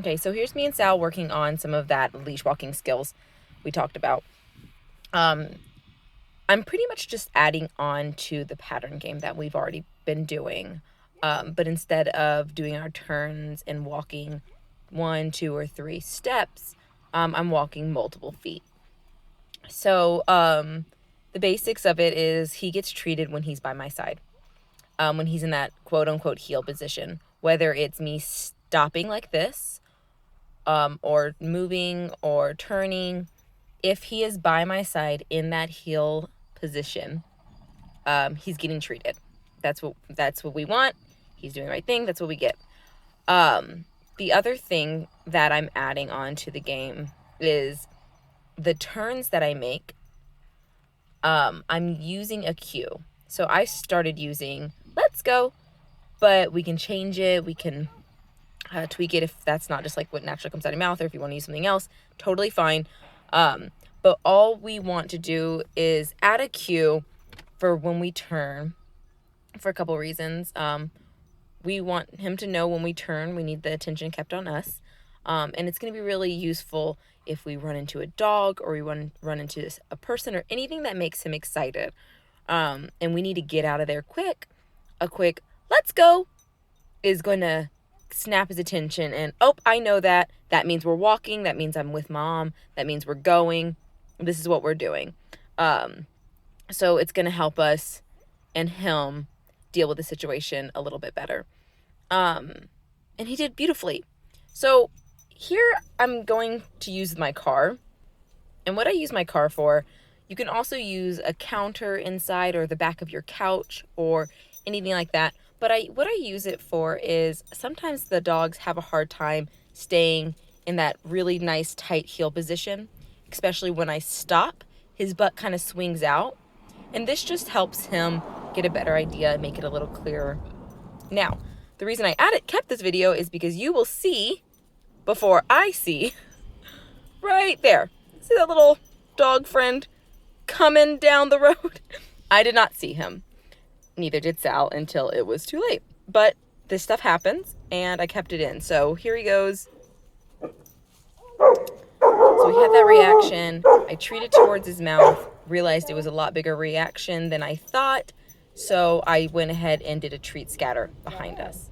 Okay, so here's me and Sal working on some of that leash walking skills we talked about. I'm pretty much just adding on to the pattern game that we've already been doing. But instead of doing our turns and walking 1, 2, or 3 steps, I'm walking multiple feet. So the basics of it is he gets treated when he's by my side, when he's in that quote-unquote heel position, whether it's me stopping like this, or moving or turning. If he is by my side in that heel position, he's getting treated. That's what we want. He's doing the right thing. That's what we get. The other thing that I'm adding on to the game is the turns that I make. I'm using a cue. So I started using let's go, but we can change it. We can tweak it if that's not just like what naturally comes out of your mouth, or if you want to use something else, totally fine. But all we want to do is add a cue for when we turn, for a couple reasons. We want him to know when we turn, we need the attention kept on us. And it's going to be really useful if we run into a dog, or we run into a person, or anything that makes him excited. And we need to get out of there quick. A quick let's go is going to snap his attention, and I know that means we're walking, that means I'm with Mom, that means we're going, this is what we're doing. So it's going to help us and him deal with the situation a little bit better. And he did beautifully. So here I'm going to use my car, and what I use my car for, you can also use a counter inside, or the back of your couch, or anything like that. But what I use it for is sometimes the dogs have a hard time staying in that really nice tight heel position, especially when I stop, his butt kind of swings out. And this just helps him get a better idea and make it a little clearer. Now, the reason I kept this video is because you will see before I see right there. See that little dog friend coming down the road? I did not see him. Neither did Sal until it was too late. But this stuff happens, and I kept it in. So here he goes. So we had that reaction. I treated towards his mouth, realized it was a lot bigger reaction than I thought. So I went ahead and did a treat scatter behind us.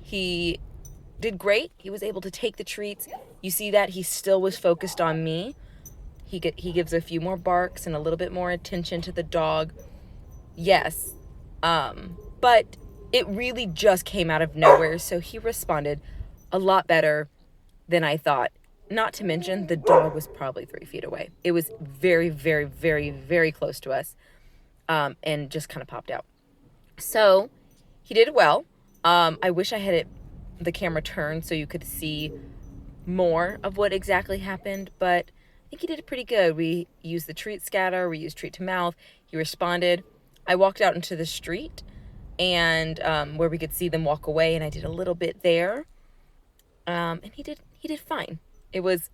He did great. He was able to take the treats. You see that he still was focused on me. He gives a few more barks and a little bit more attention to the dog. Yes. But it really just came out of nowhere, so he responded a lot better than I thought. Not to mention, the dog was probably 3 feet away. It was very, very, very, very close to us, and just kind of popped out. So he did well. I wish I had the camera turned so you could see more of what exactly happened, but I think he did pretty good. We used the treat scatter, we used treat to mouth. He responded. I walked out into the street, and where we could see them walk away, and I did a little bit there. And he did fine. It was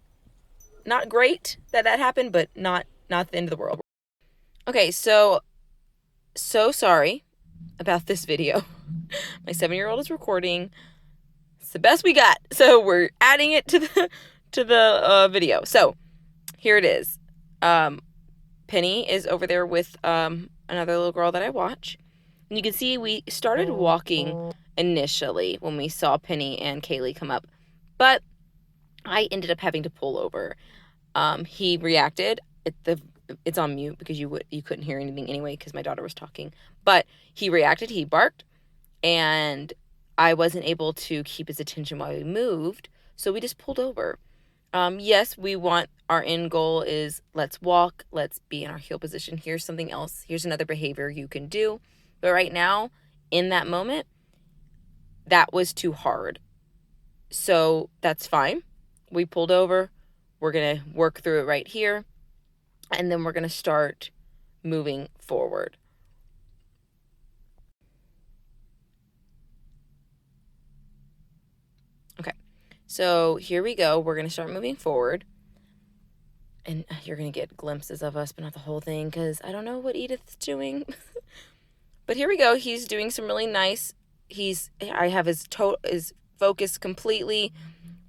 not great that happened, but not the end of the world. Okay, so sorry about this video. My 7-year-old is recording. It's the best we got, so we're adding it to the video. So here it is. Penny is over there with another little girl that I watch. And you can see we started walking initially when we saw Penny and Kaylee come up. But I ended up having to pull over. He reacted. It's on mute because you couldn't hear anything anyway because my daughter was talking. But he reacted. He barked. And I wasn't able to keep his attention while we moved. So we just pulled over. Yes, our end goal is let's walk, let's be in our heel position. Here's something else. Here's another behavior you can do. But right now, in that moment, that was too hard. So that's fine. We pulled over. We're going to work through it right here. And then we're going to start moving forward. Okay. So here we go. We're going to start moving forward. And you're going to get glimpses of us, but not the whole thing, because I don't know what Edith's doing. But here we go. He's doing some really nice. I have his focus completely.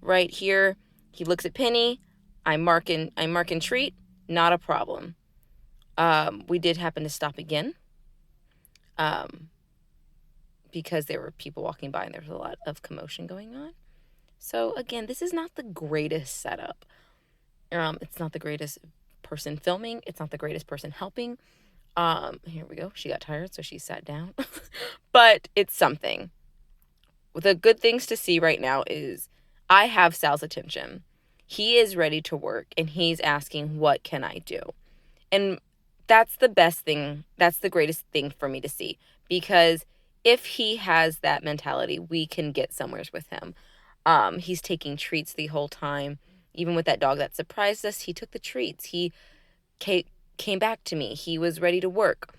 right here. He looks at Penny. I mark and treat. Not a problem. We did happen to stop again. Because there were people walking by and there was a lot of commotion going on. So again, this is not the greatest setup. It's not the greatest person filming. It's not the greatest person helping. Here we go. She got tired, so she sat down. But it's something. The good things to see right now is I have Sal's attention. He is ready to work and he's asking, what can I do? And that's the best thing. That's the greatest thing for me to see, because if he has that mentality, we can get somewheres with him. He's taking treats the whole time. Even with that dog that surprised us, he took the treats. He came back to me. He was ready to work.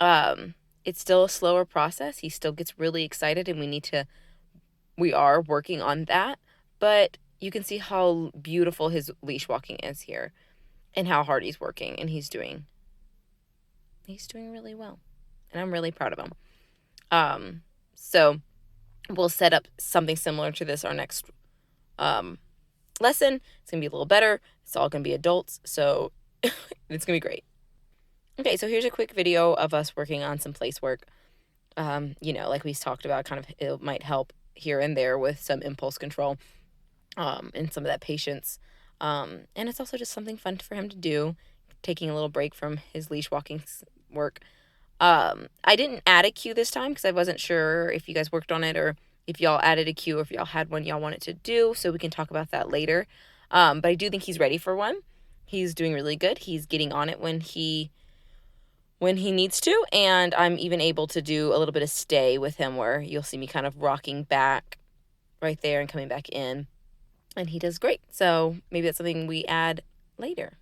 It's still a slower process. He still gets really excited, and we are working on that. But you can see how beautiful his leash walking is here and how hard he's working, and he's doing really well. And I'm really proud of him. So we'll set up something similar to this our next lesson. It's going to be a little better. It's all going to be adults, so it's going to be great. Okay, so here's a quick video of us working on some place work. Like we talked about, kind of it might help here and there with some impulse control and some of that patience. And it's also just something fun for him to do, taking a little break from his leash walking work. I didn't add a cue this time because I wasn't sure if you guys worked on it or if y'all added a cue or if y'all had one y'all wanted to do, so we can talk about that later. But I do think he's ready for one. He's doing really good. He's getting on it when he needs to, and I'm even able to do a little bit of stay with him where you'll see me kind of rocking back right there and coming back in, and he does great. So maybe that's something we add later.